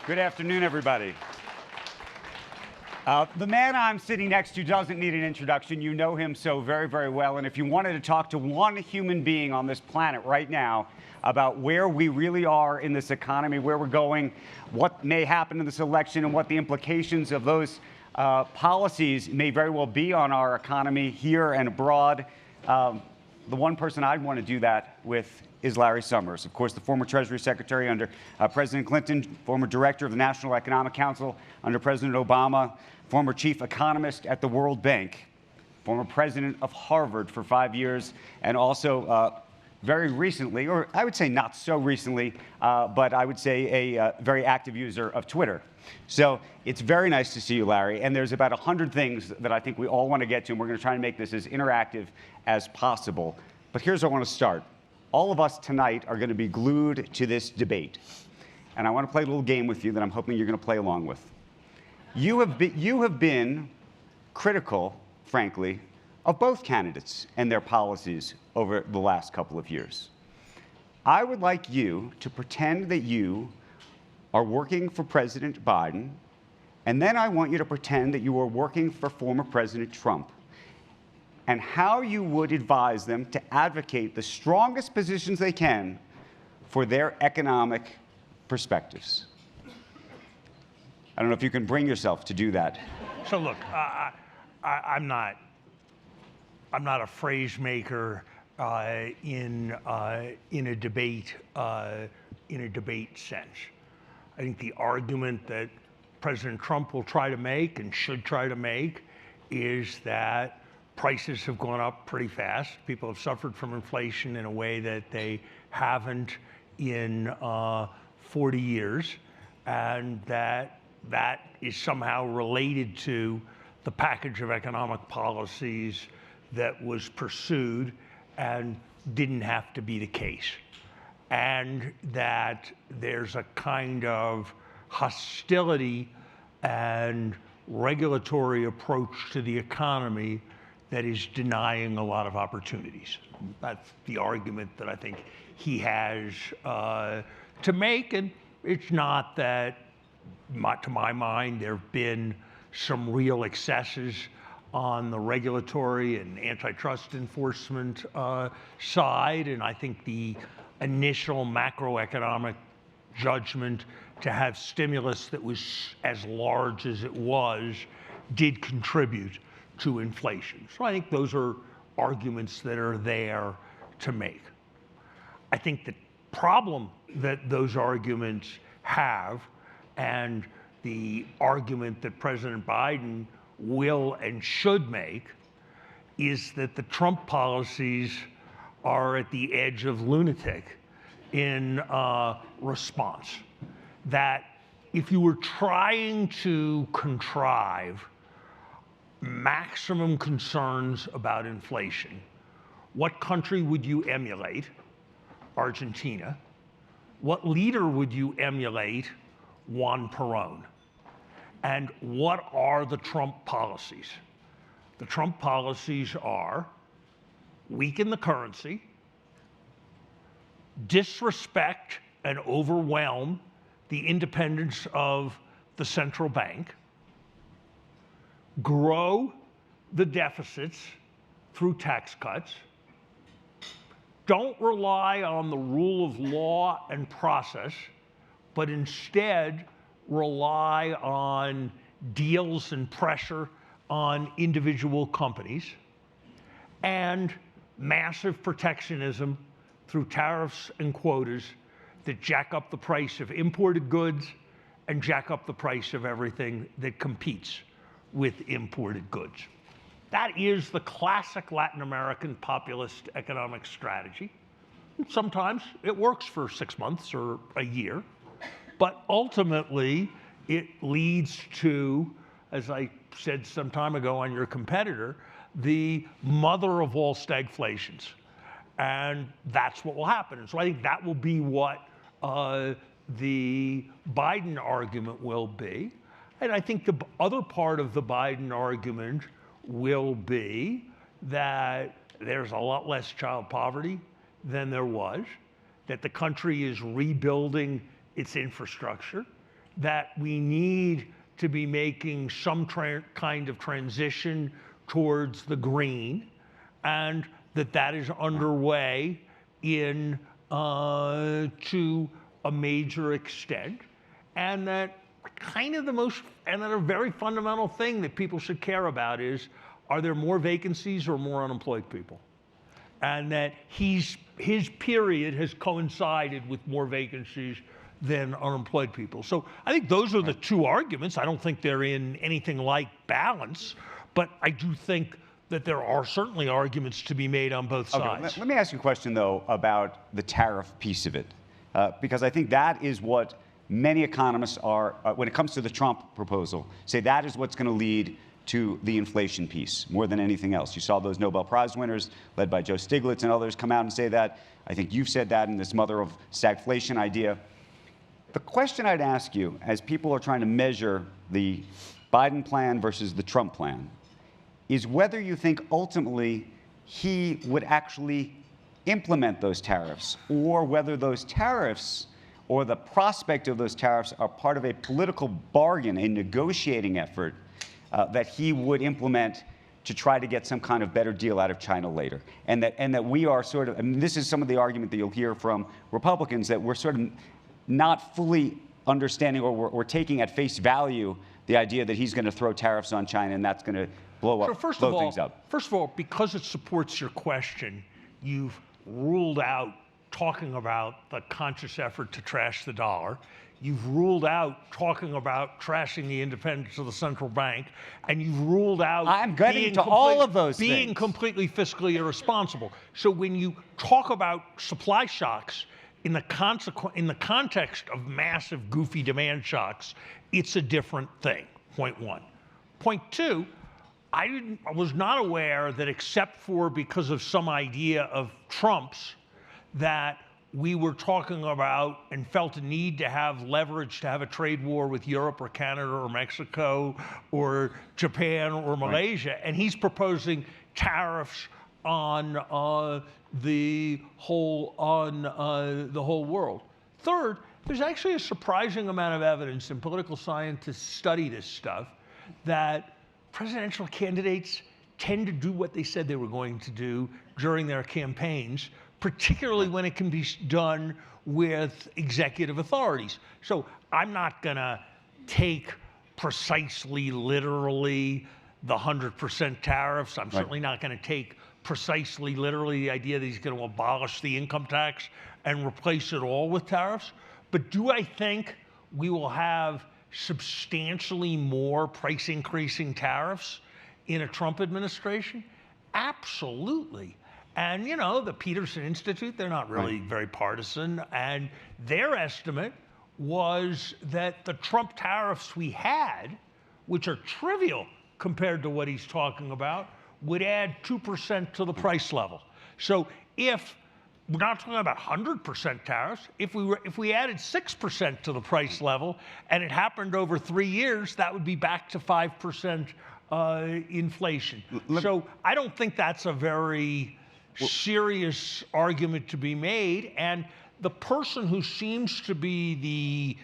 Good afternoon, everybody. The man I'm sitting next to doesn't need an introduction. You know him so very, very well. And if you wanted to talk to one human being on this planet right now about where we really are in this economy, where we're going, what may happen in this election, and what the implications of those policies may very well be on our economy here and abroad, the one person I'd want to do that with is Larry Summers. Of course, the former Treasury Secretary under President Clinton, former Director of the National Economic Council under President Obama, former Chief Economist at the World Bank, former President of Harvard for 5 years, and also very recently, or I would say not so recently, but I would say a very active user of Twitter. So it's very nice to see you, Larry. And there's about 100 things that I think we all want to get to, and we're going to try and make this as interactive as possible. But here's where I want to start. All of us tonight are going to be glued to this debate. And I want to play a little game with you that I'm hoping you're going to play along with. You have been critical, frankly, of both candidates and their policies over the last couple of years. I would like you to pretend that you are working for President Biden, and then I want you to pretend that you are working for former President Trump, and how you would advise them to advocate the strongest positions they can for their economic perspectives. I don't know if you can bring yourself to do that. So look, I'm not a phrase maker in a debate sense. I think the argument that President Trump will try to make and should try to make is that prices have gone up pretty fast. People have suffered from inflation in a way that they haven't in 40 years, and that is somehow related to the package of economic policies that was pursued and didn't have to be the case. And that there's a kind of hostility and regulatory approach to the economy that is denying a lot of opportunities. That's the argument that I think he has to make. And it's not that, to my mind, there have been some real excesses on the regulatory and antitrust enforcement side. And I think the initial macroeconomic judgment to have stimulus that was as large as it was did contribute to inflation. So I think those are arguments that are there to make. I think the problem that those arguments have, and the argument that President Biden will and should make, is that the Trump policies are at the edge of lunatic in response. That if you were trying to contrive maximum concerns about inflation, what country would you emulate? Argentina. What leader would you emulate? Juan Perón. And what are the Trump policies? The Trump policies are weaken the currency, disrespect and overwhelm the independence of the central bank, grow the deficits through tax cuts, don't rely on the rule of law and process, but instead rely on deals and pressure on individual companies, and massive protectionism through tariffs and quotas that jack up the price of imported goods and jack up the price of everything that competes with imported goods. That is the classic Latin American populist economic strategy. Sometimes it works for 6 months or a year, but ultimately it leads to, as I said some time ago on your competitor, the mother of all stagflations. And that's what will happen. And so I think that will be what the Biden argument will be. And I think the other part of the Biden argument will be that there's a lot less child poverty than there was, that the country is rebuilding its infrastructure, that we need to be making some kind of transition towards the green, and that is underway in to a major extent, and that kind of and that a very fundamental thing that people should care about is, are there more vacancies or more unemployed people? And that his period has coincided with more vacancies than unemployed people. So I think those are the two arguments. I don't think they're in anything like balance, but I do think that there are certainly arguments to be made on both sides. Let me ask you a question, though, about the tariff piece of it, because I think that is what many economists are, when it comes to the Trump proposal, say that is what's going to lead to the inflation piece more than anything else. You saw those Nobel Prize winners, led by Joe Stiglitz and others, come out and say that. I think you've said that in this mother of stagflation idea. The question I'd ask you, as people are trying to measure the Biden plan versus the Trump plan, is whether you think ultimately he would actually implement those tariffs, or whether those tariffs or the prospect of those tariffs are part of a political bargain, a negotiating effort that he would implement to try to get some kind of better deal out of China later. And that we are sort of, I mean, this is some of the argument that you'll hear from Republicans, that we're sort of not fully understanding, or we're taking at face value the idea that he's going to throw tariffs on China and that's going to blow things up. First of all, because it supports your question, you've ruled out talking about the conscious effort to trash the dollar. You've ruled out talking about trashing the independence of the central bank, and you've ruled out I'm getting to all of those being things. Completely fiscally irresponsible. So when you talk about supply shocks in the context of massive, goofy demand shocks, it's a different thing, point one. Point two, I was not aware that, except for because of some idea of Trump's, that we were talking about and felt a need to have leverage to have a trade war with Europe or Canada or Mexico or Japan or Malaysia. Right. And he's proposing tariffs on the whole world. Third, there's actually a surprising amount of evidence, and political scientists study this stuff, that presidential candidates tend to do what they said they were going to do during their campaigns, particularly when it can be done with executive authorities. So I'm not going to take precisely literally the 100% tariffs. I'm certainly not going to take precisely literally the idea that he's going to abolish the income tax and replace it all with tariffs. But do I think we will have substantially more price increasing tariffs in a Trump administration? Absolutely. And, you know, the Peterson Institute, they're not really very partisan, and their estimate was that the Trump tariffs we had, which are trivial compared to what he's talking about, would add 2% to the price level. So if we're not talking about 100% tariffs, if we added 6% to the price level and it happened over 3 years, that would be back to 5% inflation. So I don't think that's a very serious argument to be made, and the person who seems to be the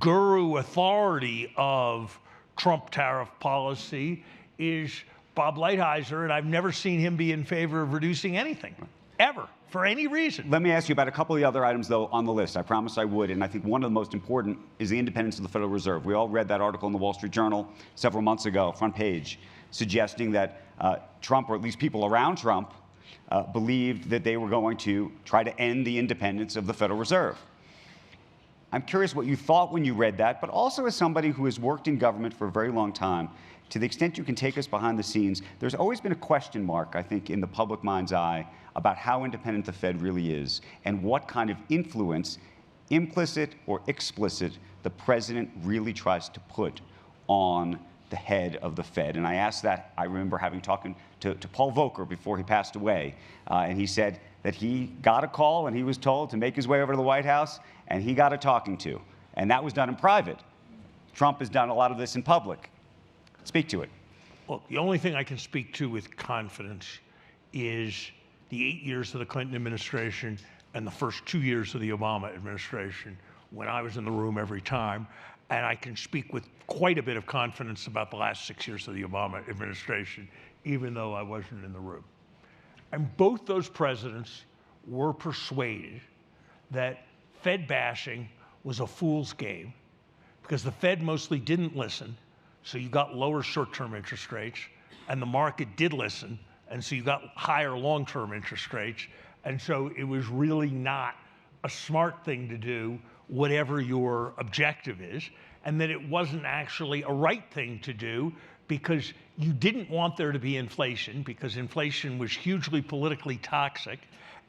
guru authority of Trump tariff policy is Bob Lighthizer, and I've never seen him be in favor of reducing anything, ever, for any reason. Let me ask you about a couple of the other items, though, on the list. I promised I would, and I think one of the most important is the independence of the Federal Reserve. We all read that article in the Wall Street Journal several months ago, front page, suggesting that Trump, or at least people around Trump, believed that they were going to try to end the independence of the Federal Reserve. I'm curious what you thought when you read that, but also as somebody who has worked in government for a very long time, to the extent you can take us behind the scenes, there's always been a question mark, I think, in the public mind's eye about how independent the Fed really is and what kind of influence, implicit or explicit, the president really tries to put on the head of the Fed. And I asked that, I remember talking to Paul Volcker before he passed away, and he said that he got a call and he was told to make his way over to the White House, and he got a talking to. And that was done in private. Trump has done a lot of this in public. Speak to it. Well, the only thing I can speak to with confidence is the 8 years of the Clinton administration and the first 2 years of the Obama administration, when I was in the room every time. and I can speak with quite a bit of confidence about the last 6 years of the Obama administration, even though I wasn't in the room. And both those presidents were persuaded that Fed bashing was a fool's game because the Fed mostly didn't listen, so you got lower short-term interest rates, and the market did listen, and so you got higher long-term interest rates, and so it was really not a smart thing to do, whatever your objective is, and that it wasn't actually a right thing to do because you didn't want there to be inflation because inflation was hugely politically toxic,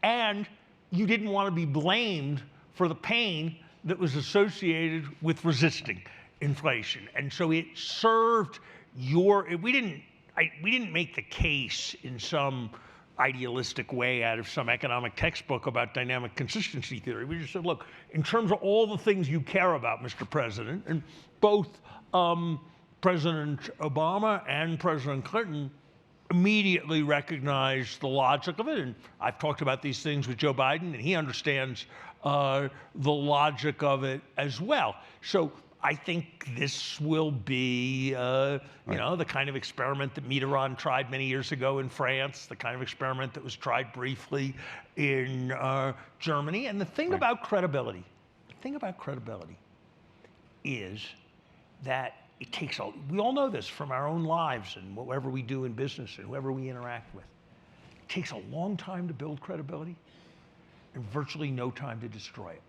and you didn't want to be blamed for the pain that was associated with resisting inflation. And so it served we didn't make the case in some idealistic way out of some economic textbook about dynamic consistency theory. We just said, look, in terms of all the things you care about, Mr. President, and both President Obama and President Clinton immediately recognized the logic of it. And I've talked about these things with Joe Biden, and he understands the logic of it as well. So I think this will be, you know, the kind of experiment that Mitterrand tried many years ago in France, the kind of experiment that was tried briefly in Germany. And the thing about credibility, is that it takes we all know this from our own lives and whatever we do in business and whoever we interact with. It takes a long time to build credibility and virtually no time to destroy it.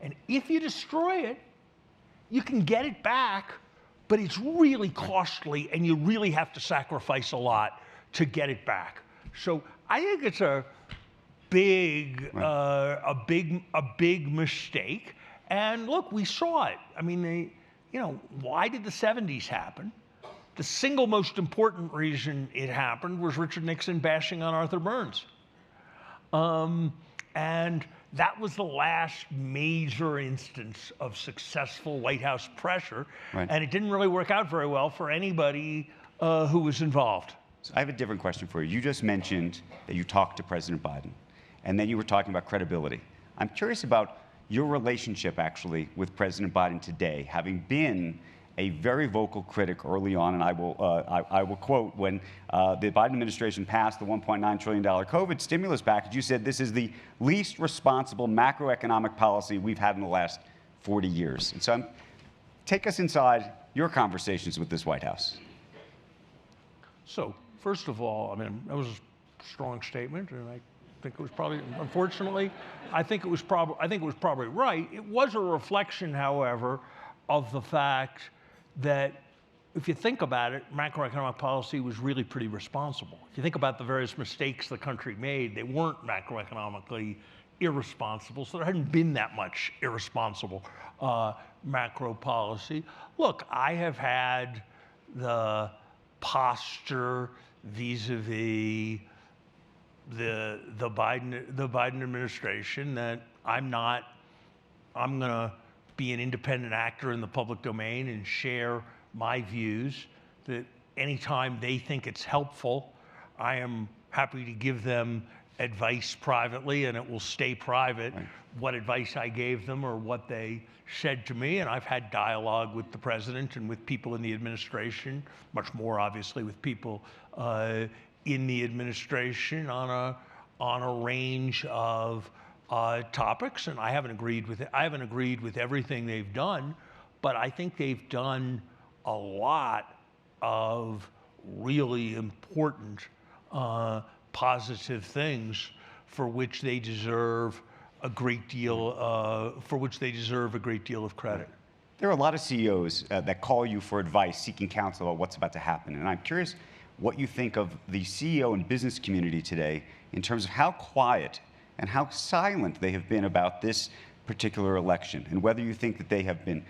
And if you destroy it, you can get it back, but it's really costly and you really have to sacrifice a lot to get it back. So I think it's a big mistake. And look, we saw it. I mean, you know, why did the 70s happen? The single most important reason it happened was Richard Nixon bashing on Arthur Burns. And that was the last major instance of successful White House pressure. And it didn't really work out very well for anybody who was involved. So I have a different question for you. You just mentioned that you talked to President Biden, and then you were talking about credibility. I'm curious about your relationship, actually, with President Biden today, having been a very vocal critic early on, and I will quote, when the Biden administration passed the $1.9 trillion COVID stimulus package, you said this is the least responsible macroeconomic policy we've had in the last 40 years. And so take us inside your conversations with this White House. So first of all, I mean, that was a strong statement, and I think it was probably, unfortunately, I think it was probably right. It was a reflection, however, of the fact that if you think about it, macroeconomic policy was really pretty responsible. If you think about the various mistakes the country made, they weren't macroeconomically irresponsible, so there hadn't been that much irresponsible macro policy. Look, I have had the posture vis-a-vis the Biden administration that I'm gonna be an independent actor in the public domain and share my views, that anytime they think it's helpful, I am happy to give them advice privately, and it will stay private what advice I gave them or what they said to me. And I've had dialogue with the president and with people in the administration, much more obviously with people in the administration on a range of topics, and I haven't agreed with everything they've done, but I think they've done a lot of really important positive things for which they deserve a great deal of credit. There are a lot of CEOs that call you for advice, seeking counsel about what's about to happen, and I'm curious what you think of the CEO and business community today in terms of how quiet and how silent they have been about this particular election, and whether you think that they have been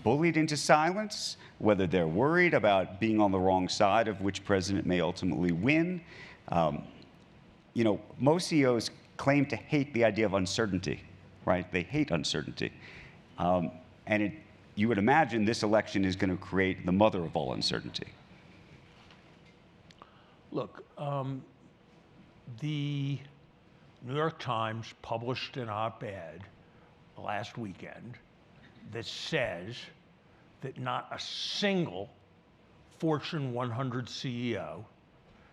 bullied into silence, whether they're worried about being on the wrong side of which president may ultimately win. You know, most CEOs claim to hate the idea of uncertainty, right? They hate uncertainty. And you would imagine this election is going to create the mother of all uncertainty. Look, the New York Times published an op-ed last weekend that says that not a single Fortune 100 CEO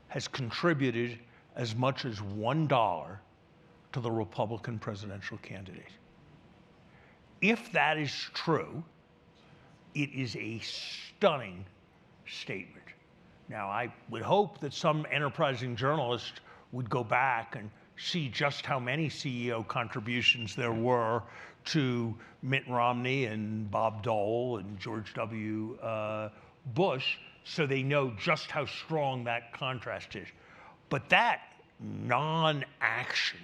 has contributed as much as $1 to the Republican presidential candidate. If that is true, it is a stunning statement. Now, I would hope that some enterprising journalist would go back and see just how many CEO contributions there were to Mitt Romney and Bob Dole and George W. Bush, so they know just how strong that contrast is. But that non-action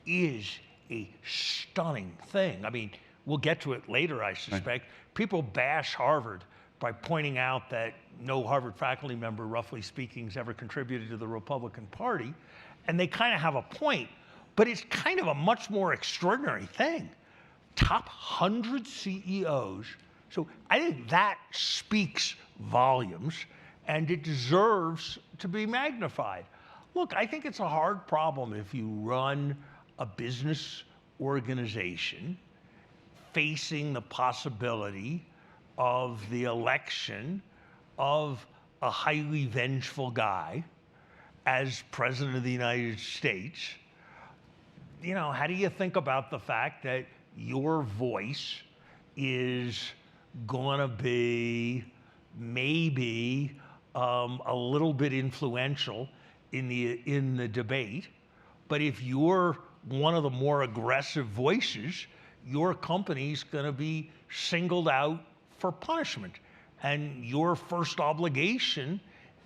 is a stunning thing. I mean, we'll get to it later, I suspect. Right. People bash Harvard by pointing out that no Harvard faculty member, roughly speaking, has ever contributed to the Republican Party. And they kind of have a point, but it's kind of a much more extraordinary thing. Top 100 CEOs. So I think that speaks volumes, and it deserves to be magnified. Look, I think it's a hard problem if you run a business organization facing the possibility of the election of a highly vengeful guy as president of the United States. You know, how do you think about the fact that your voice is going to be maybe a little bit influential in the debate, but if you're one of the more aggressive voices, your company's going to be singled out for punishment, and your first obligation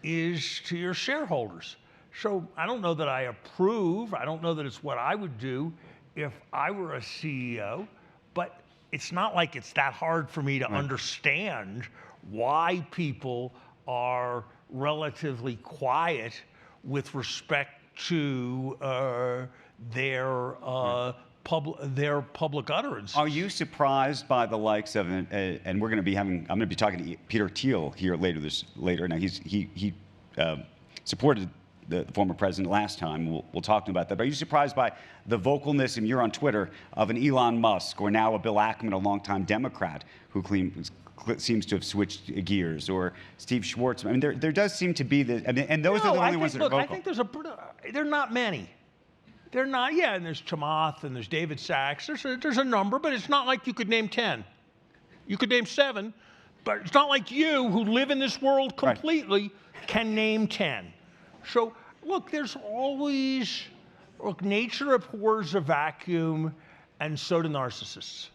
is to your shareholders. So I don't know that I approve. I don't know that it's what I would do if I were a CEO, but it's not like it's that hard for me to understand why people are relatively quiet with respect to their public utterance. Are you surprised by the likes of, and we're going to be having, I'm going to be talking to Peter Thiel here later. Now he supported the former president last time. We'll talk to him about that. But are you surprised by the vocalness, and you're on Twitter, of an Elon Musk or now a Bill Ackman, a longtime Democrat, who seems to have switched gears, or Steve Schwartz? I mean, there does seem to be this, and those are the only ones that are vocal. I think there are not many. They're not, yeah, and there's Chamath and there's David Sachs. There's a number, but it's not like you could name 10. You could name 7, but it's not like you, who live in this world completely, can name 10. So, look, there's always, look, nature abhors a vacuum, and so do narcissists.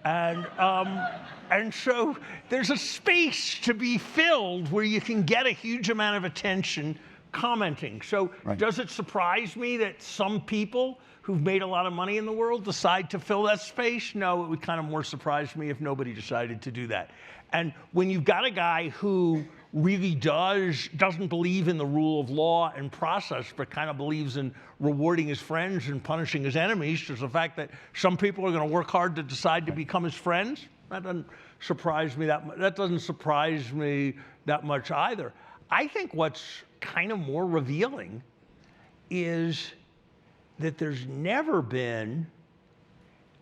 And so there's a space to be filled where you can get a huge amount of attention commenting. So does it surprise me that some people who've made a lot of money in the world decide to fill that space? No, it would kind of more surprise me if nobody decided to do that. And when you've got a guy who really doesn't believe in the rule of law and process, but kind of believes in rewarding his friends and punishing his enemies, there's the fact that some people are going to work hard to decide to become his friends. That doesn't surprise me that much. That doesn't surprise me that much either. I think what's kind of more revealing is that there's never been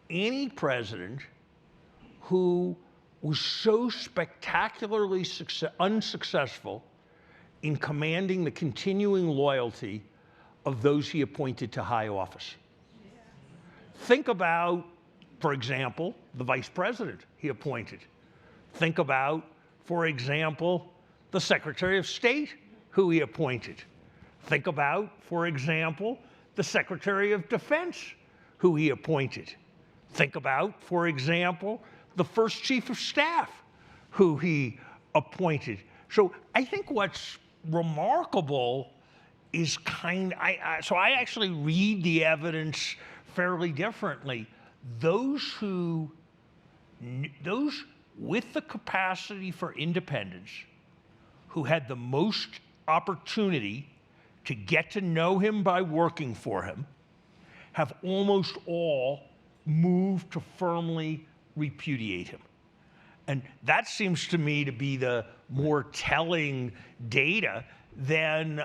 any president who was so spectacularly unsuccessful in commanding the continuing loyalty of those he appointed to high office. Yeah. Think about, for example, the vice president he appointed. Think about, for example, the Secretary of State who he appointed. Think about, for example, the Secretary of Defense who he appointed. Think about, for example, the first Chief of Staff who he appointed. So I think what's remarkable is so I actually read the evidence fairly differently. Those with the capacity for independence, who had the most opportunity to get to know him by working for him, have almost all moved to firmly repudiate him. And that seems to me to be the more telling data than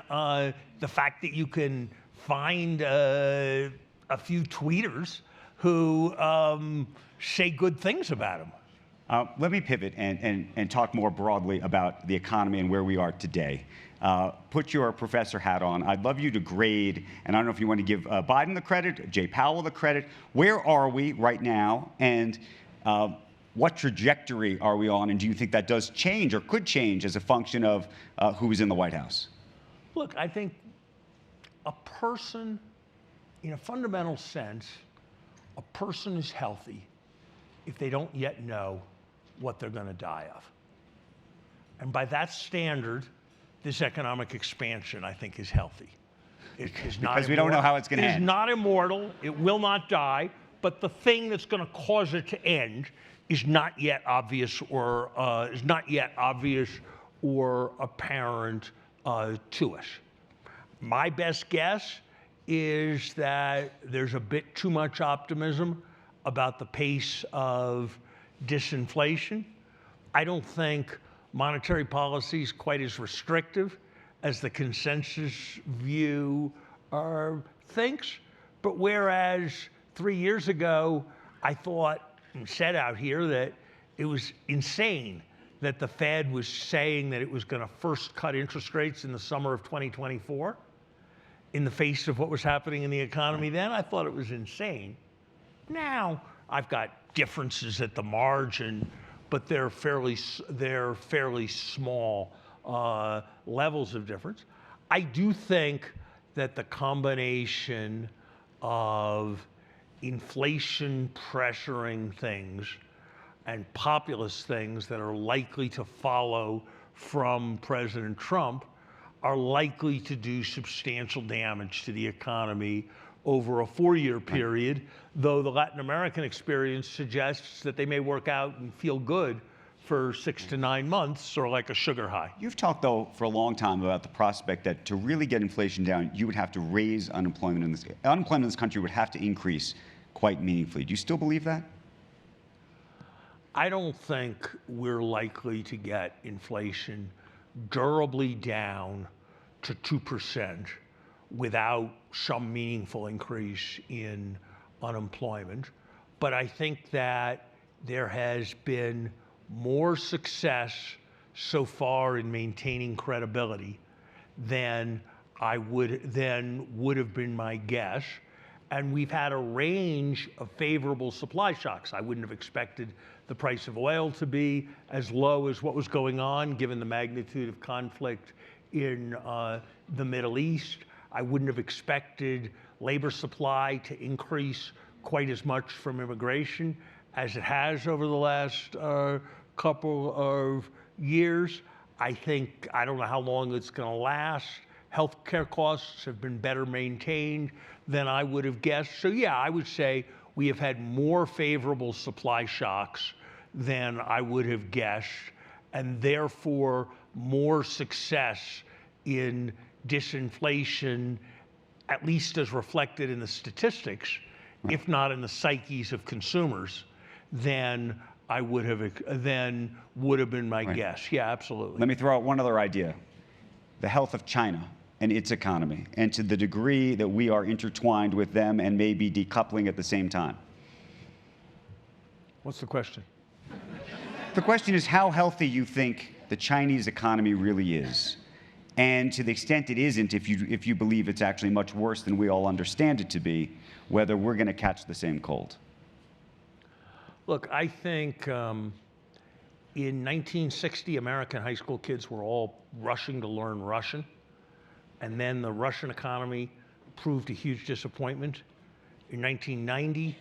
the fact that you can find a few tweeters who say good things about him. Let me pivot and talk more broadly about the economy and where we are today. Put your professor hat on. I'd love you to grade, and I don't know if you want to give Biden the credit, Jay Powell the credit. Where are we right now, and what trajectory are we on, and do you think that does change or could change as a function of who's in the White House? Look, I think a person, in a fundamental sense, a person is healthy if they don't yet know what they're going to die of. And by that standard, this economic expansion, I think, is healthy. It is not because we don't know how it's going to end. It is not immortal. It will not die. But the thing that's going to cause it to end is not yet obvious or apparent to us. My best guess is that there's a bit too much optimism about the pace of disinflation. I don't think monetary policy is quite as restrictive as the consensus view thinks. But whereas 3 years ago, I thought and said out here that it was insane that the Fed was saying that it was going to first cut interest rates in the summer of 2024, in the face of what was happening in the economy then, I thought it was insane. Now, I've got differences at the margin, but they're fairly small levels of difference. I do think that the combination of inflation pressuring things and populist things that are likely to follow from President Trump are likely to do substantial damage to the economy over a 4-year period, though the Latin American experience suggests that they may work out and feel good for 6 to 9 months, sort of like a sugar high. You've talked, though, for a long time about the prospect that to really get inflation down, you would have to raise unemployment in this country would have to increase quite meaningfully. Do you still believe that? I don't think we're likely to get inflation durably down to 2% without some meaningful increase in unemployment. But I think that there has been more success so far in maintaining credibility than would have been my guess. And we've had a range of favorable supply shocks. I wouldn't have expected the price of oil to be as low as what was going on, given the magnitude of conflict in the Middle East. I wouldn't have expected labor supply to increase quite as much from immigration as it has over the last couple of years. I don't know how long it's going to last. Healthcare costs have been better maintained than I would have guessed. So yeah, I would say we have had more favorable supply shocks than I would have guessed, and therefore more success in disinflation, at least as reflected in the statistics, if not in the psyches of consumers, than would have been my guess. Yeah, absolutely. Let me throw out one other idea. The health of China and its economy, and to the degree that we are intertwined with them and maybe decoupling at the same time. What's the question? The question is how healthy you think the Chinese economy really is. And to the extent it isn't, if you believe it's actually much worse than we all understand it to be, whether we're going to catch the same cold. Look, I think in 1960, American high school kids were all rushing to learn Russian. And then the Russian economy proved a huge disappointment. In 1990,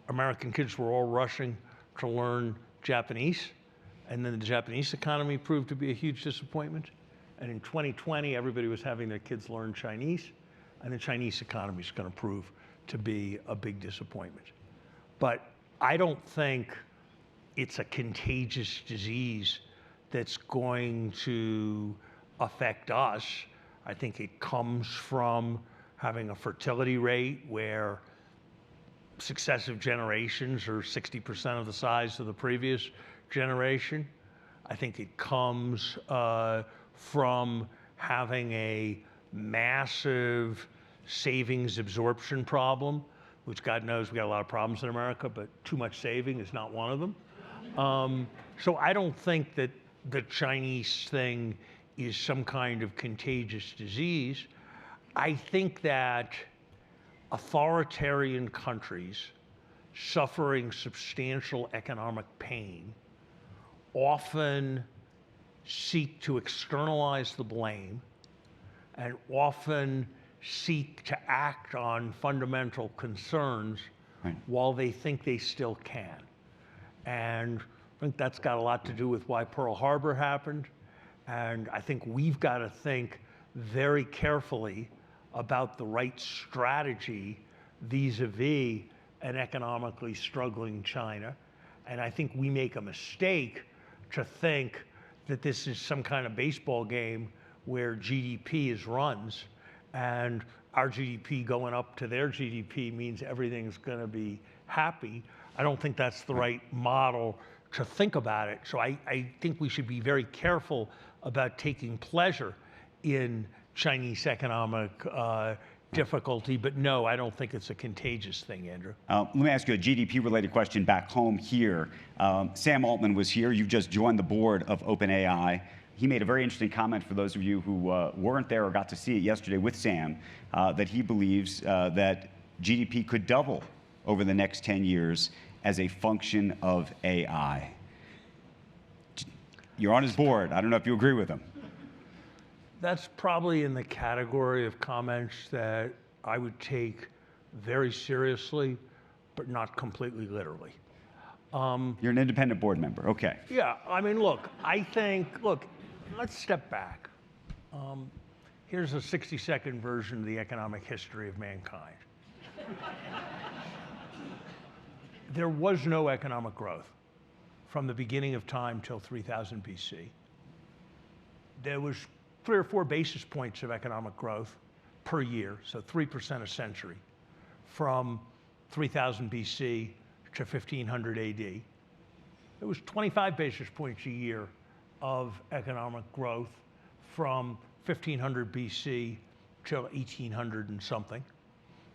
American kids were all rushing to learn Japanese. And then the Japanese economy proved to be a huge disappointment. And in 2020, everybody was having their kids learn Chinese. And the Chinese economy is going to prove to be a big disappointment. But I don't think it's a contagious disease that's going to affect us. I think it comes from having a fertility rate where successive generations are 60% of the size of the previous generation. I think it comes from having a massive savings absorption problem, which God knows we got a lot of problems in America, but too much saving is not one of them. So I don't think that the Chinese thing is some kind of contagious disease. I think that authoritarian countries suffering substantial economic pain often seek to externalize the blame and often seek to act on fundamental concerns while they think they still can. And I think that's got a lot to do with why Pearl Harbor happened. And I think we've got to think very carefully about the right strategy vis-a-vis an economically struggling China. And I think we make a mistake to think that this is some kind of baseball game where GDP is runs and our GDP going up to their GDP means everything's going to be happy. I don't think that's the right model to think about it. So I think we should be very careful about taking pleasure in Chinese economic difficulty. But no, I don't think it's a contagious thing, Andrew. Let me ask you a GDP-related question back home here. Sam Altman was here. You've just joined the board of OpenAI. He made a very interesting comment for those of you who weren't there or got to see it yesterday with Sam, that he believes that GDP could double over the next 10 years as a function of AI. You're on his board. I don't know if you agree with him. That's probably in the category of comments that I would take very seriously, but not completely literally. You're an independent board member. Okay. Yeah, I mean, look, let's step back. Here's a 60-second version of the economic history of mankind. There was no economic growth from the beginning of time till 3000 BC. There was 3 or 4 basis points of economic growth per year, so 3% a century, from 3000 BC to 1500 AD. There was 25 basis points a year of economic growth from 1500 BC till 1800 and something.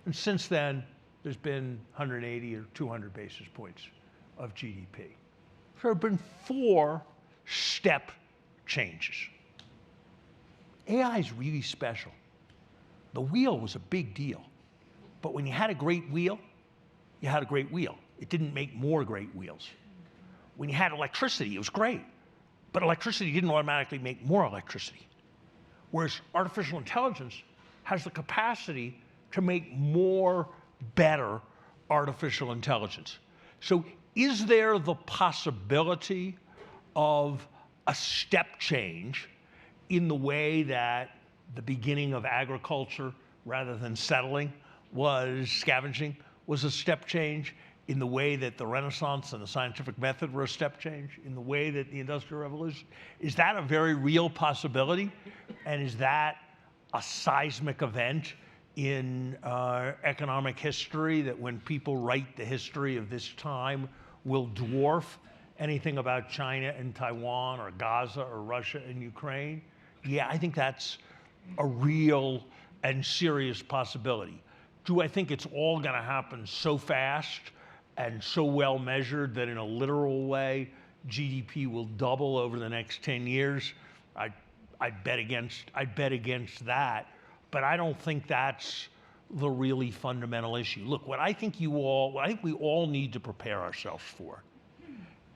And since then, there's been 180 or 200 basis points of GDP. So there have been 4 step changes. AI is really special. The wheel was a big deal. But when you had a great wheel, you had a great wheel. It didn't make more great wheels. When you had electricity, it was great. But electricity didn't automatically make more electricity. Whereas artificial intelligence has the capacity to make more better artificial intelligence. So is there the possibility of a step change in the way that the beginning of agriculture, rather than settling, was scavenging, was a step change, in the way that the Renaissance and the scientific method were a step change, in the way that the Industrial Revolution? Is that a very real possibility? And is that a seismic event in economic history that when people write the history of this time will dwarf anything about China and Taiwan or Gaza or Russia and Ukraine? Yeah, I think that's a real and serious possibility. Do I think it's all going to happen so fast and so well measured that in a literal way GDP will double over the next 10 years? I'd bet against that, but I don't think that's the really fundamental issue. Look, what I think we all need to prepare ourselves for,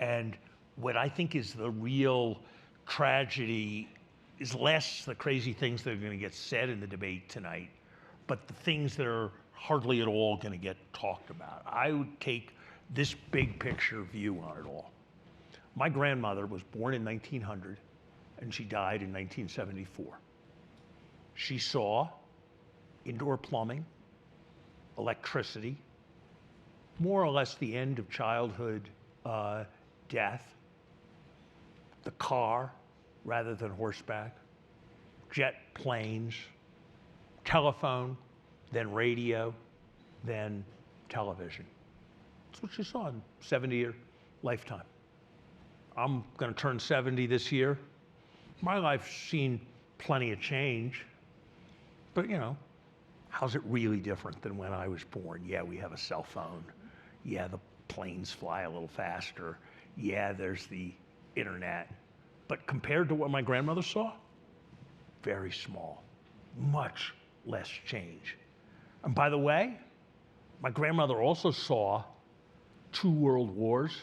and what I think is the real tragedy is less the crazy things that are going to get said in the debate tonight, but the things that are hardly at all going to get talked about. I would take this big picture view on it all. My grandmother was born in 1900 and she died in 1974. She saw indoor plumbing, electricity, more or less the end of childhood death, the car rather than horseback, jet planes, telephone, then radio, then television. That's what she saw in 70-year lifetime. I'm going to turn 70 this year. My life's seen plenty of change, but how's it really different than when I was born? Yeah, we have a cell phone. Yeah, the planes fly a little faster. Yeah, there's the internet. But compared to what my grandmother saw, very small, much less change. And by the way, my grandmother also saw 2 world wars,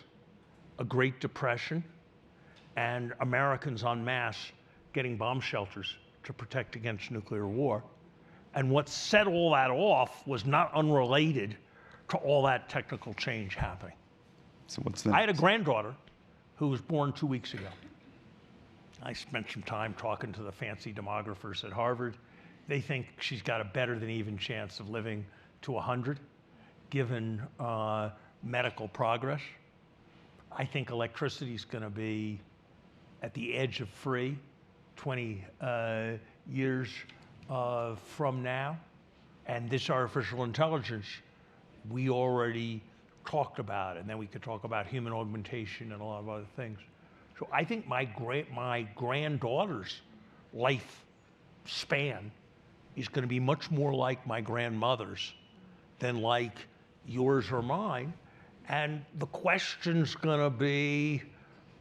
a Great Depression, and Americans en masse getting bomb shelters to protect against nuclear war. And what set all that off was not unrelated to all that technical change happening. So what's the I had a granddaughter who was born 2 weeks ago. I spent some time talking to the fancy demographers at Harvard. They think she's got a better than even chance of living to 100, given medical progress. I think electricity is going to be at the edge of free 20 years from now. And this artificial intelligence, we already talked about, and then we could talk about human augmentation and a lot of other things. So I think my granddaughter's life span is going to be much more like my grandmother's than like yours or mine. And the question's going to be,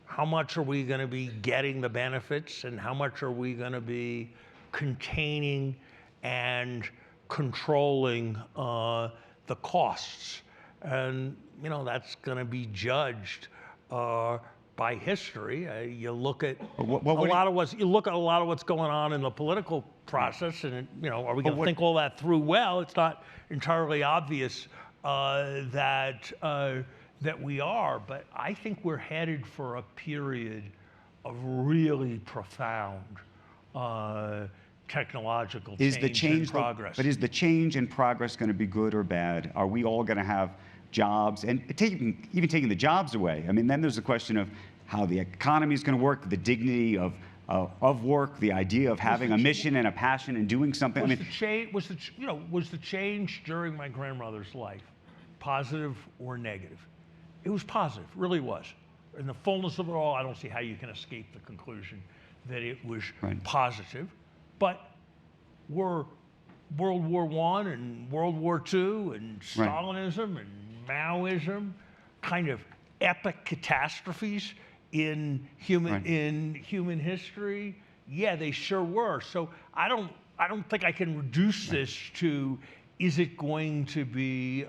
how much are we going to be getting the benefits, and how much are we going to be containing and controlling the costs? And that's going to be judged by history. You look at a lot of what's going on in the political process, and are we going to think all that through? Well, it's not entirely obvious that we are, but I think we're headed for a period of really profound technological change and progress. But is the change and progress going to be good or bad? Are we all going to have jobs? And even taking the jobs away, I mean, then there's the question of how the economy is going to work, the dignity of work, the idea of having a mission and a passion and doing something. Was the change during my grandmother's life positive or negative? It was positive, really was. In the fullness of it all, I don't see how you can escape the conclusion that it was positive. But were World War I and World War II and Stalinism and Maoism kind of epic catastrophes in human history? Yeah, they sure were. So I don't think I can reduce this to, is it going to be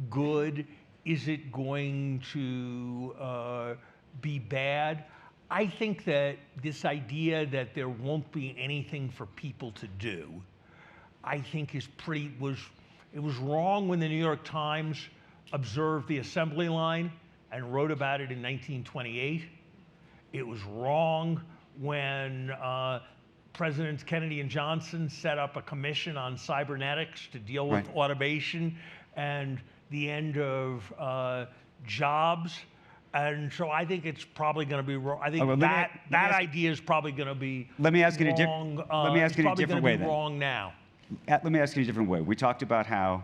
good? Is it going to be bad? I think that this idea that there won't be anything for people to do, I think it was wrong when the New York Times observed the assembly line and wrote about it in 1928. It was wrong when Presidents Kennedy and Johnson set up a commission on cybernetics to deal with automation and the end of jobs. And so I think it's probably going to be wrong. I think that idea is probably going to be wrong. Let me ask it in a different way then. Wrong now. Let me ask you in a different way. We talked about how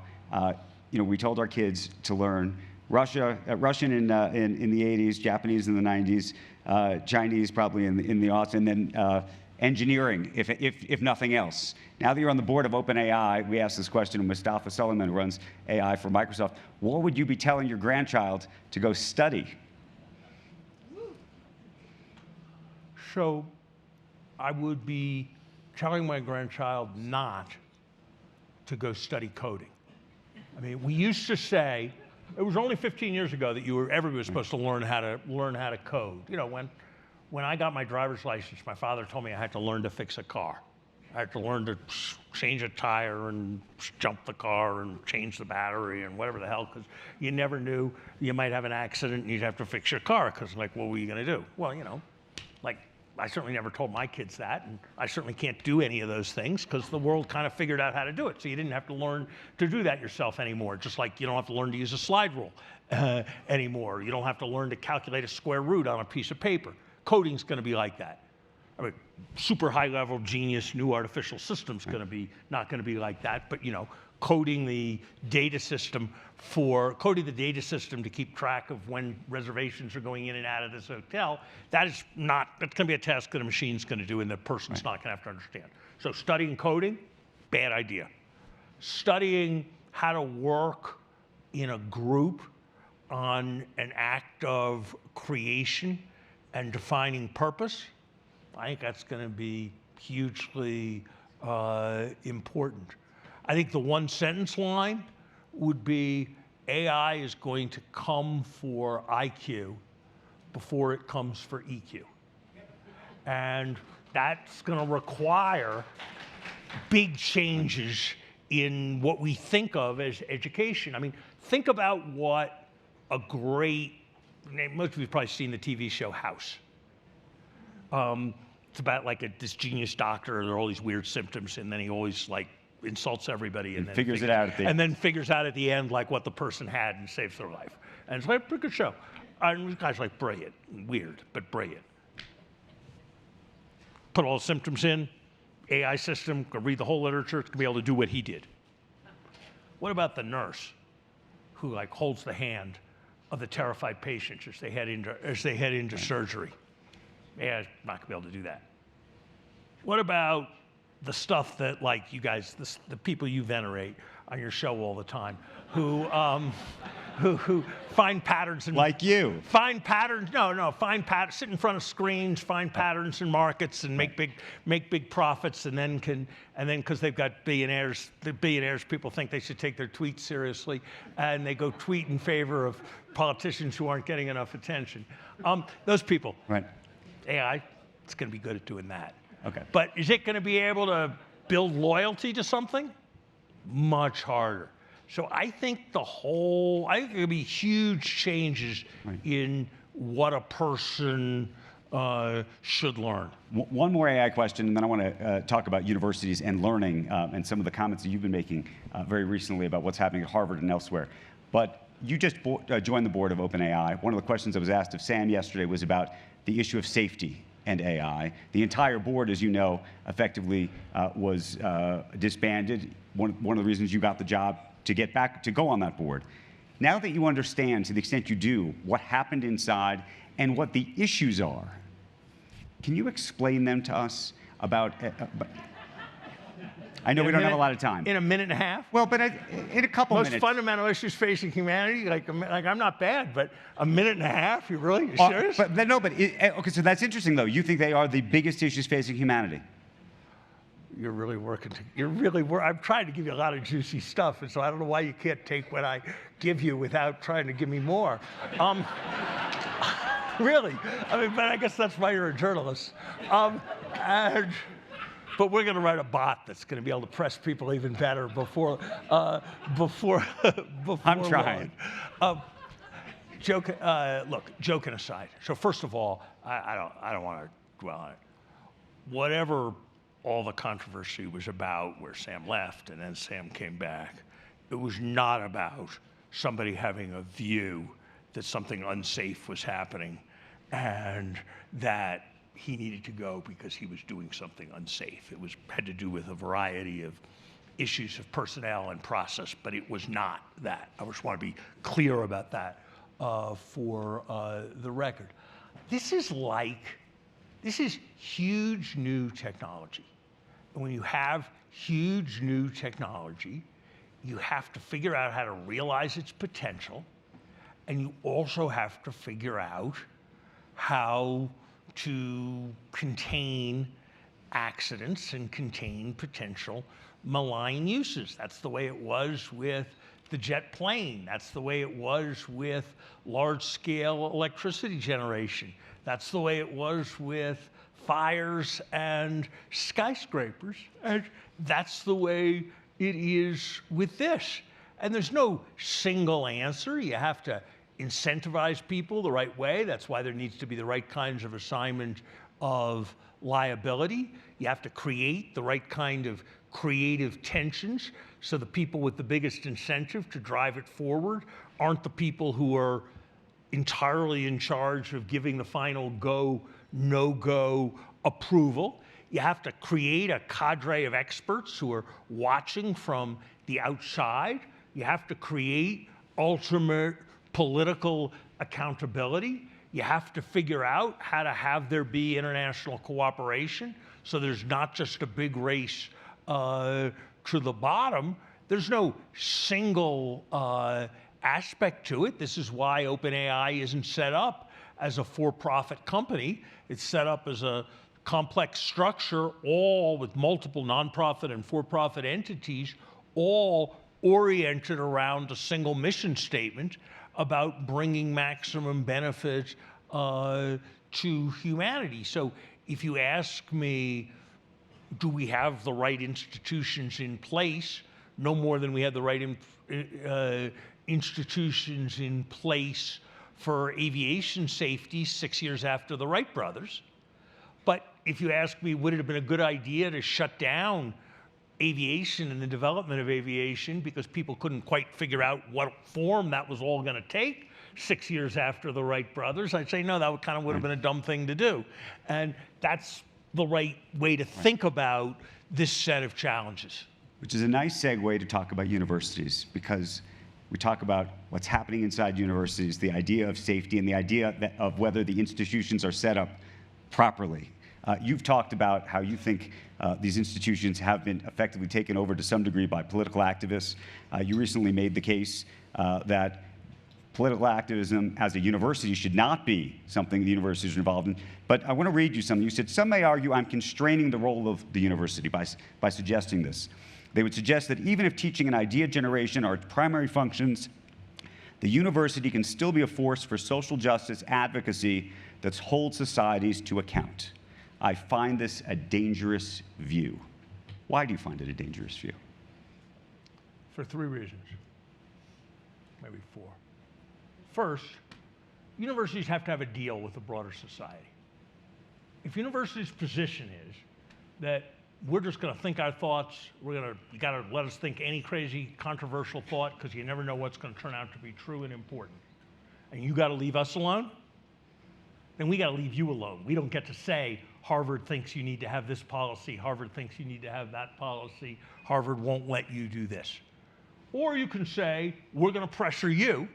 we told our kids to learn Russian in the 80s, Japanese in the 90s, Chinese probably in the aughts, and then engineering, if nothing else. Now that you're on the board of OpenAI, we asked this question to Mustafa Suleyman, who runs AI for Microsoft. What would you be telling your grandchild to go study? So I would be telling my grandchild not to go study coding. I mean, we used to say, it was only 15 years ago that everybody was supposed to learn how to code. When I got my driver's license, my father told me I had to learn to fix a car. I had to learn to change a tire and jump the car and change the battery and whatever the hell, because you never knew you might have an accident and you'd have to fix your car, because what were you going to do? Well, I certainly never told my kids that, and I certainly can't do any of those things because the world kind of figured out how to do it. So you didn't have to learn to do that yourself anymore, just like you don't have to learn to use a slide rule anymore. You don't have to learn to calculate a square root on a piece of paper. Coding's going to be like that. I mean, super high-level genius new artificial system's going to be not going to be like that, but coding the data system to keep track of when reservations are going in and out of this hotel, that's going to be a task that a machine's going to do and the person's not going to have to understand. So studying coding, bad idea. Studying how to work in a group on an act of creation and defining purpose, I think that's going to be hugely important. I think the one sentence line would be AI is going to come for IQ before it comes for EQ. And that's going to require big changes in what we think of as education. I mean, think about what a great, most of you have probably seen the TV show House. It's about like this genius doctor, there are all these weird symptoms, and then he always like insults everybody and then figures it out at the end. And then figures out at the end like what the person had and saves their life. And it's like a pretty good show. And this guy's like brilliant, weird, but brilliant. Put all the symptoms in, AI system, can read the whole literature, it's gonna be able to do what he did. What about the nurse who like holds the hand of the terrified patients as they head into surgery? AI is not gonna be able to do that. What about the stuff that like you guys, the people you venerate on your show all the time, who find patterns in like you find patterns find patterns, sit in front of screens, find patterns in markets and make big profits, and then because they've got billionaires, people think they should take their tweets seriously, and they go tweet in favor of politicians who aren't getting enough attention. Those people, right? AI, it's going to be good at doing that. Okay. But is it going to be able to build loyalty to something? Much harder. So I think there'll be huge changes in what a person should learn. One more AI question, and then I want to talk about universities and learning and some of the comments that you've been making very recently about what's happening at Harvard and elsewhere. But you just joined the board of OpenAI. One of the questions I was asked of Sam yesterday was about the issue of safety and AI. The entire board, as you know, effectively was disbanded. One of the reasons you got the job to get back to go on that board. Now that you understand, to the extent you do, what happened inside and what the issues are, can you explain them to us about? I know we don't have a lot of time. In a minute and a half? Well, but in a couple minutes. Most fundamental issues facing humanity, like I'm not bad, but a minute and a half? You serious? Okay, so that's interesting though. You think they are the biggest issues facing humanity? You're really working. I'm trying to give you a lot of juicy stuff, and so I don't know why you can't take what I give you without trying to give me more. Really, I mean, but I guess that's why you're a journalist. But we're going to write a bot that's going to be able to press people even better before I'm trying. Joking aside. So first of all, I don't want to dwell on it. Whatever all the controversy was about, where Sam left and then Sam came back, it was not about somebody having a view that something unsafe was happening and that he needed to go because he was doing something unsafe. It had to do with a variety of issues of personnel and process, but it was not that. I just want to be clear about that for the record. This is huge new technology. And when you have huge new technology, you have to figure out how to realize its potential, and you also have to figure out how to contain accidents and contain potential malign uses. That's the way it was with the jet plane. That's the way it was with large-scale electricity generation. That's the way it was with fires and skyscrapers. And that's the way it is with this. And there's no single answer. You have to incentivize people the right way. That's why there needs to be the right kinds of assignment of liability. You have to create the right kind of creative tensions so the people with the biggest incentive to drive it forward aren't the people who are entirely in charge of giving the final go, no-go approval. You have to create a cadre of experts who are watching from the outside. You have to create ultimate political accountability. You have to figure out how to have there be international cooperation so there's not just a big race to the bottom. There's no single aspect to it. This is why OpenAI isn't set up as a for-profit company. It's set up as a complex structure, all with multiple nonprofit and for-profit entities, all oriented around a single mission statement about bringing maximum benefit to humanity. So if you ask me, do we have the right institutions in place? No more than we had the right institutions in place for aviation safety 6 years after the Wright brothers. But if you ask me, would it have been a good idea to shut down aviation and the development of aviation because people couldn't quite figure out what form that was all going to take 6 years after the Wright brothers? I'd say, no, that kind of would have been a dumb thing to do. And that's the right way to think about this set of challenges. Which is a nice segue to talk about universities, because we talk about what's happening inside universities, the idea of safety, and the idea of whether the institutions are set up properly. You've talked about how you think these institutions have been effectively taken over to some degree by political activists. You recently made the case that political activism as a university should not be something the universities are involved in. But I want to read you something. You said, some may argue I'm constraining the role of the university by suggesting this. They would suggest that even if teaching and idea generation are its primary functions, the university can still be a force for social justice advocacy that holds societies to account. I find this a dangerous view. Why do you find it a dangerous view? For 3 reasons, maybe 4. First, universities have to have a deal with the broader society. If universities' position is that we're just going to think our thoughts, you got to let us think any crazy controversial thought because you never know what's going to turn out to be true and important, and you got to leave us alone, then we got to leave you alone. We don't get to say, Harvard thinks you need to have this policy, Harvard thinks you need to have that policy, Harvard won't let you do this. Or you can say, we're going to pressure you,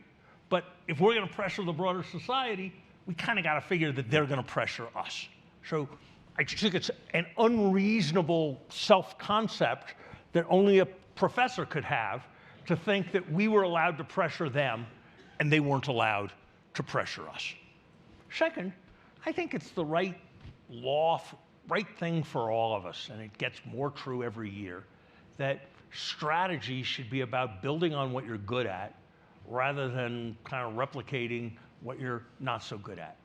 but if we're going to pressure the broader society, we kind of got to figure that they're going to pressure us. So I just think it's an unreasonable self-concept that only a professor could have, to think that we were allowed to pressure them and they weren't allowed to pressure us. Second, I think it's the right thing for all of us, and it gets more true every year, that strategy should be about building on what you're good at rather than kind of replicating what you're not so good at.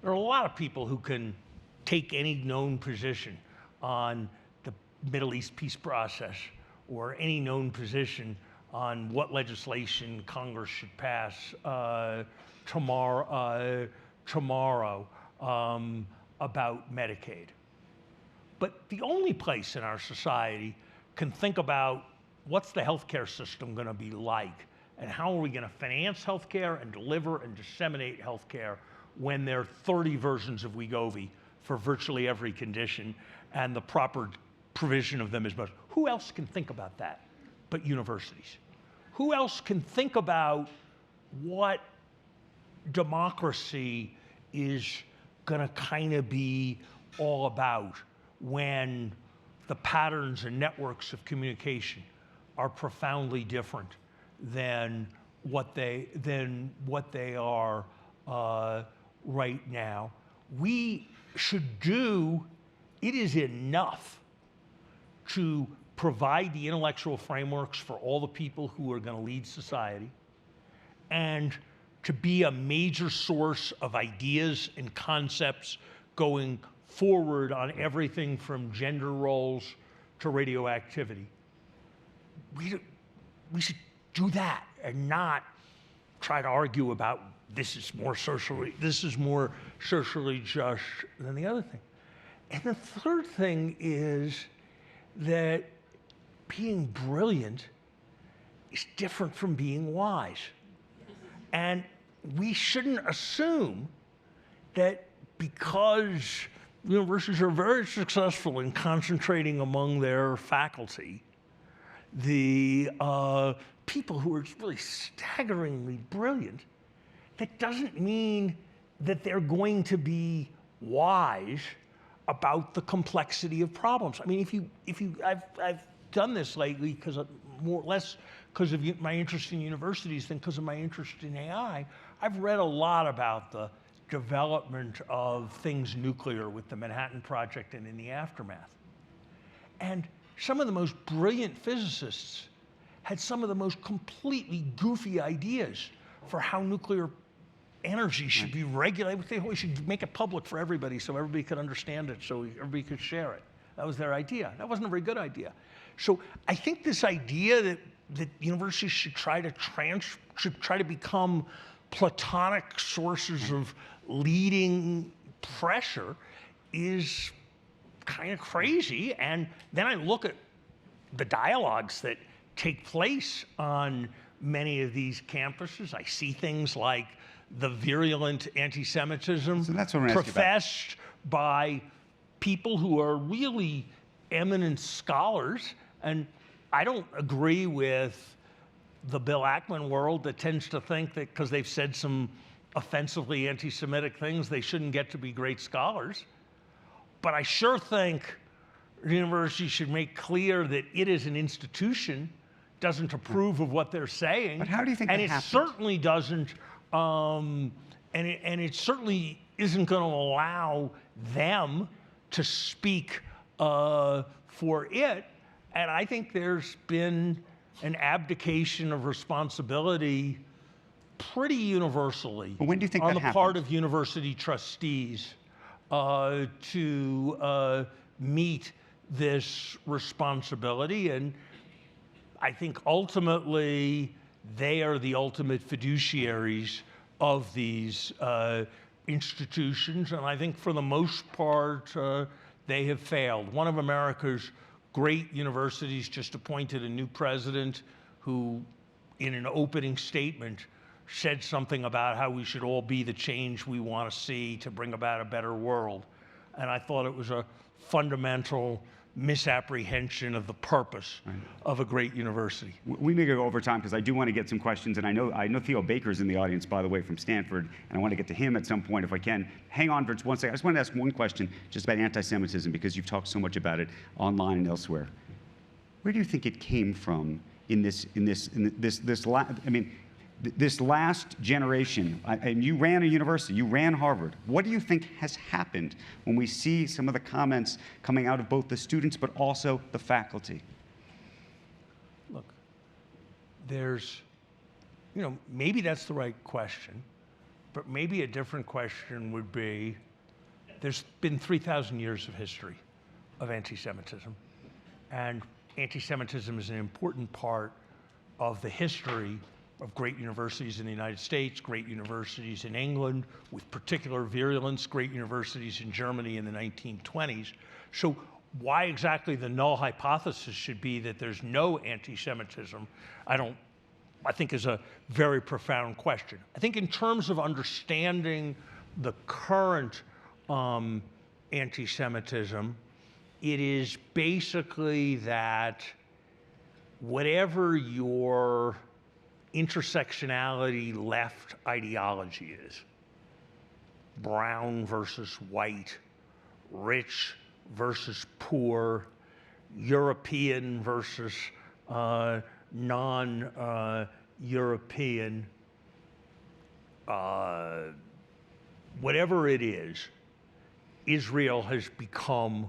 There are a lot of people who can take any known position on the Middle East peace process or any known position on what legislation Congress should pass tomorrow about Medicaid. But the only place in our society can think about what's the healthcare system going to be like, and how are we going to finance healthcare and deliver and disseminate healthcare when there are 30 versions of Wegovy for virtually every condition, and the proper provision of them is most. Who else can think about that but universities? Who else can think about what democracy is going to kind of be all about when the patterns and networks of communication are profoundly different than what they are right now? We should do, it is enough to provide the intellectual frameworks for all the people who are going to lead society, and to be a major source of ideas and concepts going forward on everything from gender roles to radioactivity. We should do that and not try to argue about this is more socially just than the other thing. And the third thing is that being brilliant is different from being wise. And we shouldn't assume that because universities are very successful in concentrating among their faculty the people who are really staggeringly brilliant, that doesn't mean that they're going to be wise about the complexity of problems. I mean, I've done this lately because I'm more or less because of my interest in universities than because of my interest in AI. I've read a lot about the development of things nuclear with the Manhattan Project and in the aftermath. And some of the most brilliant physicists had some of the most completely goofy ideas for how nuclear energy should be regulated. They should make it public for everybody so everybody could understand it, so everybody could share it. That was their idea. That wasn't a very good idea. So I think this idea that universities should try to become platonic sources of leading pressure is kind of crazy. And then I look at the dialogues that take place on many of these campuses. I see things like the virulent anti-Semitism professed by people who are really eminent scholars. And I don't agree with the Bill Ackman world that tends to think that because they've said some offensively anti-Semitic things, they shouldn't get to be great scholars. But I sure think the university should make clear that it as an institution doesn't approve of what they're saying. But how do you think that happens? Certainly doesn't, and it certainly isn't going to allow them to speak for it. And I think there's been an abdication of responsibility pretty universally when do you think on that the part of university trustees to meet this responsibility. And I think ultimately they are the ultimate fiduciaries of these institutions, and I think for the most part they have failed. One of America's great universities just appointed a new president who, in an opening statement, said something about how we should all be the change we want to see to bring about a better world. And I thought it was a fundamental misapprehension of the purpose of a great university. We may go over time because I do want to get some questions, and I know Theo Baker's in the audience, by the way, from Stanford, and I want to get to him at some point if I can. Hang on for just 1 second. I just want to ask one question just about anti-Semitism because you've talked so much about it online and elsewhere. Where do you think it came from in this last generation? And you ran a university, you ran Harvard. What do you think has happened when we see some of the comments coming out of both the students but also the faculty? Look, there's, maybe that's the right question, but maybe a different question would be, there's been 3,000 years of history of anti-Semitism, and anti-Semitism is an important part of the history of great universities in the United States, great universities in England, with particular virulence, great universities in Germany in the 1920s. So why exactly the null hypothesis should be that there's no anti-Semitism, I think is a very profound question. I think in terms of understanding the current anti-Semitism, it is basically that whatever your intersectionality left ideology is, brown versus white, rich versus poor, European versus non-European, whatever it is, Israel has become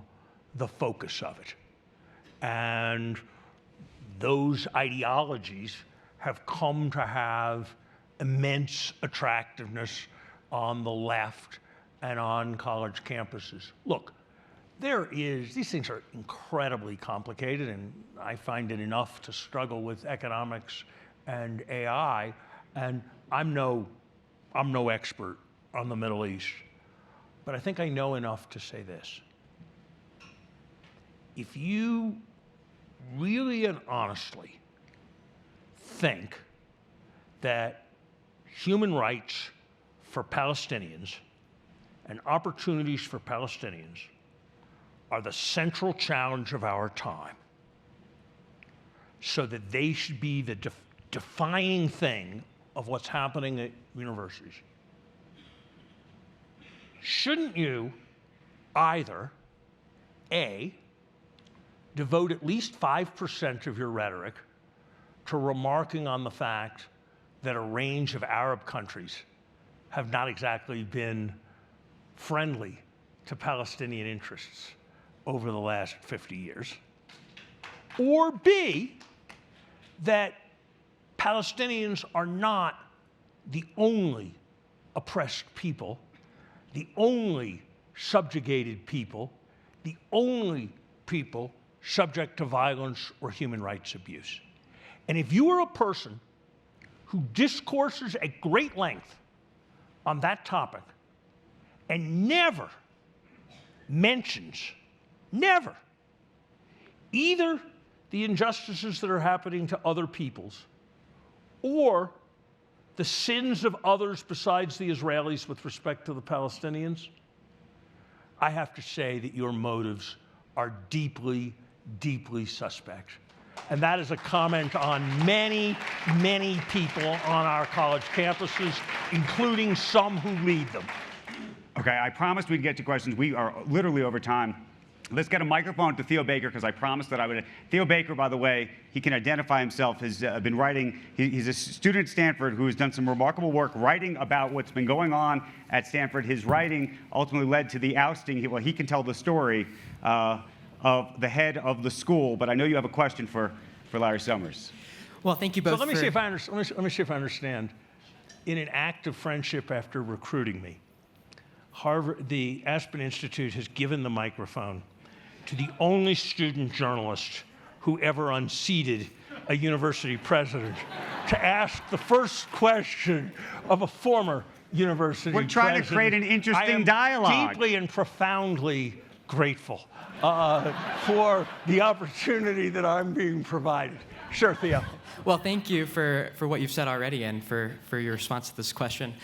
the focus of it. And those ideologies have come to have immense attractiveness on the left and on college campuses. Look, these things are incredibly complicated, and I find it enough to struggle with economics and AI, and I'm no expert on the Middle East, but I think I know enough to say this. If you really and honestly think that human rights for Palestinians and opportunities for Palestinians are the central challenge of our time, so that they should be the defining thing of what's happening at universities, shouldn't you either, A, devote at least 5% of your rhetoric to remarking on the fact that a range of Arab countries have not exactly been friendly to Palestinian interests over the last 50 years, or B, that Palestinians are not the only oppressed people, the only subjugated people, the only people subject to violence or human rights abuse. And if you are a person who discourses at great length on that topic and never mentions, never, either the injustices that are happening to other peoples or the sins of others besides the Israelis with respect to the Palestinians, I have to say that your motives are deeply, deeply suspect. And that is a comment on many, many people on our college campuses, including some who lead them. Okay, I promised we'd get to questions. We are literally over time. Let's get a microphone to Theo Baker, because I promised that I would. Theo Baker, by the way, he can identify himself, has been writing. He's a student at Stanford who has done some remarkable work writing about what's been going on at Stanford. His writing ultimately led to the ousting. Well, he can tell the story of the head of the school, but I know you have a question for Larry Summers. Well, thank you both. So let me see if I understand. In an act of friendship after recruiting me, the Aspen Institute has given the microphone to the only student journalist who ever unseated a university president to ask the first question of a former university president. We're trying to create an interesting dialogue. I am deeply and profoundly grateful for the opportunity that I'm being provided. Sure, Theo. Well, thank you for what you've said already and for your response to this question.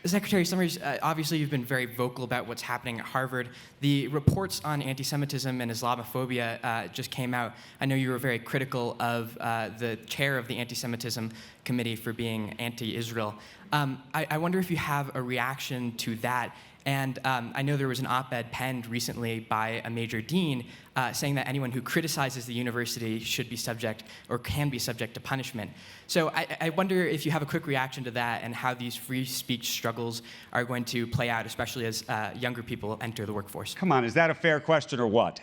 Secretary Summers, obviously you've been very vocal about what's happening at Harvard. The reports on anti-Semitism and Islamophobia just came out. I know you were very critical of the chair of the Anti-Semitism Committee for being anti-Israel. I wonder if you have a reaction to that. And I know there was an op-ed penned recently by a major dean saying that anyone who criticizes the university should be subject or can be subject to punishment. So I wonder if you have a quick reaction to that and how these free speech struggles are going to play out, especially as younger people enter the workforce. Come on, is that a fair question or what?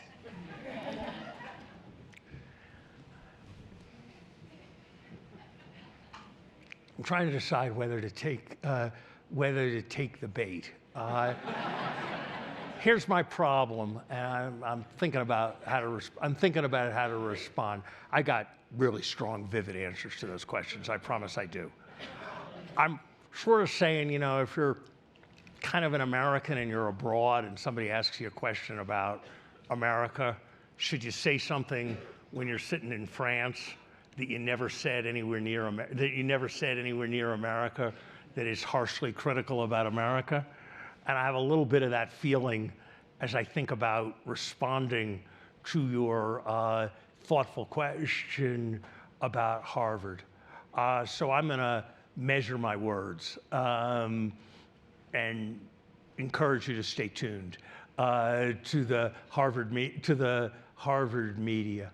I'm trying to decide whether to take the bait. Here's my problem, and I'm thinking about how to respond. I got really strong, vivid answers to those questions. I promise I do. I'm sort of saying, you know, if you're kind of an American and you're abroad and somebody asks you a question about America, should you say something when you're sitting in France that you never said anywhere near America that is harshly critical about America? And I have a little bit of that feeling as I think about responding to your thoughtful question about Harvard. So I'm going to measure my words and encourage you to stay tuned to the Harvard media.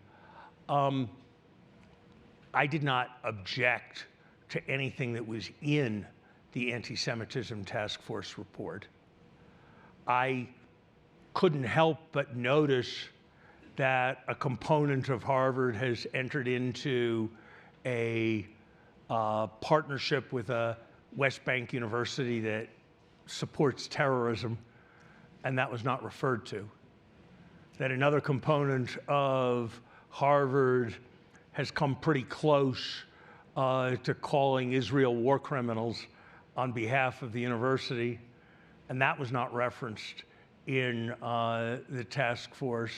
I did not object to anything that was in the Anti-Semitism Task Force report. I couldn't help but notice that a component of Harvard has entered into a partnership with a West Bank university that supports terrorism, and that was not referred to. That another component of Harvard has come pretty close to calling Israel war criminals on behalf of the university, and that was not referenced in the task force.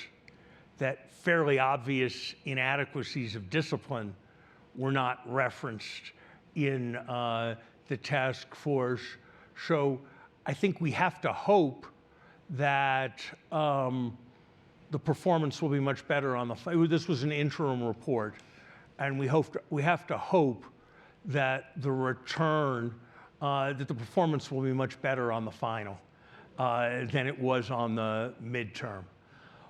That fairly obvious inadequacies of discipline were not referenced in the task force. So I think we have to hope that the performance will be much better on the, this was an interim report, and we have to hope that the return, that the performance will be much better on the final than it was on the midterm.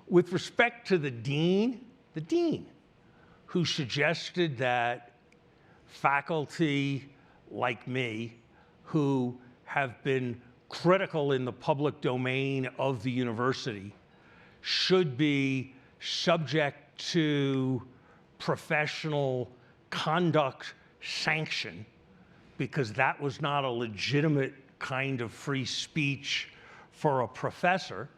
With respect to the dean who suggested that faculty like me, who have been critical in the public domain of the university, should be subject to professional conduct sanction because that was not a legitimate kind of free speech for a professor.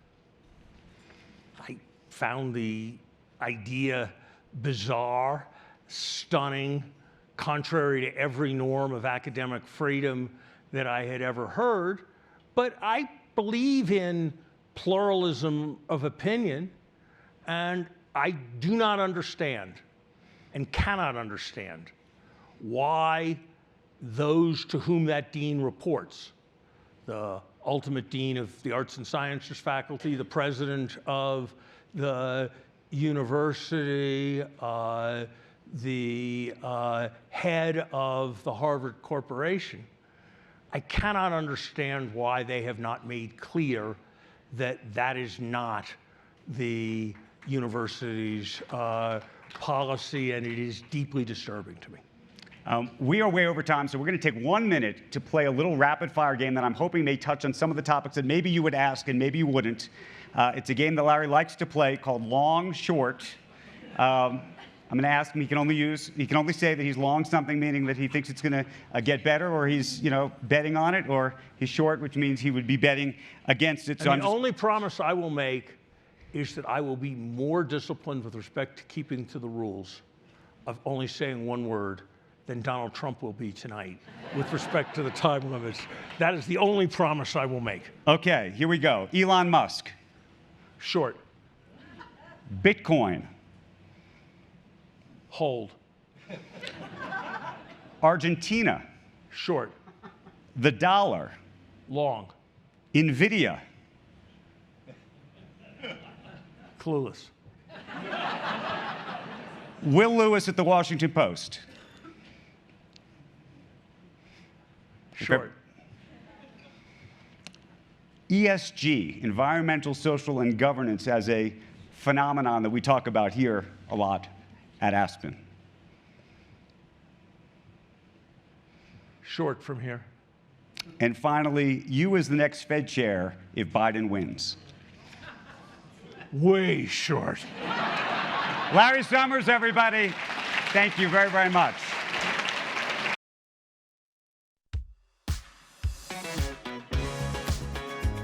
I found the idea bizarre, stunning, contrary to every norm of academic freedom that I had ever heard. But I believe in pluralism of opinion, and I do not understand and cannot understand why those to whom that dean reports, the ultimate dean of the arts and sciences faculty, the president of the university, the head of the Harvard Corporation, I cannot understand why they have not made clear that that is not the university's policy, and it is deeply disturbing to me. We are way over time, so we're going to take 1 minute to play a little rapid-fire game that I'm hoping may touch on some of the topics that maybe you would ask and maybe you wouldn't. It's a game that Larry likes to play called Long Short. I'm going to ask him. He can only say that he's long something, meaning that he thinks it's going to get better, or he's betting on it, or he's short, which means he would be betting against it. So and the only promise I will make is that I will be more disciplined with respect to keeping to the rules of only saying one word than Donald Trump will be tonight with respect to the time limits. That is the only promise I will make. Okay, here we go. Elon Musk. Short. Bitcoin. Hold. Argentina. Short. The dollar. Long. NVIDIA. Clueless. Will Lewis at the Washington Post. Short. ESG, environmental, social, and governance, as a phenomenon that we talk about here a lot at Aspen. Short from here. And finally, you as the next Fed chair if Biden wins. Way short. Larry Summers, everybody. Thank you very, very much.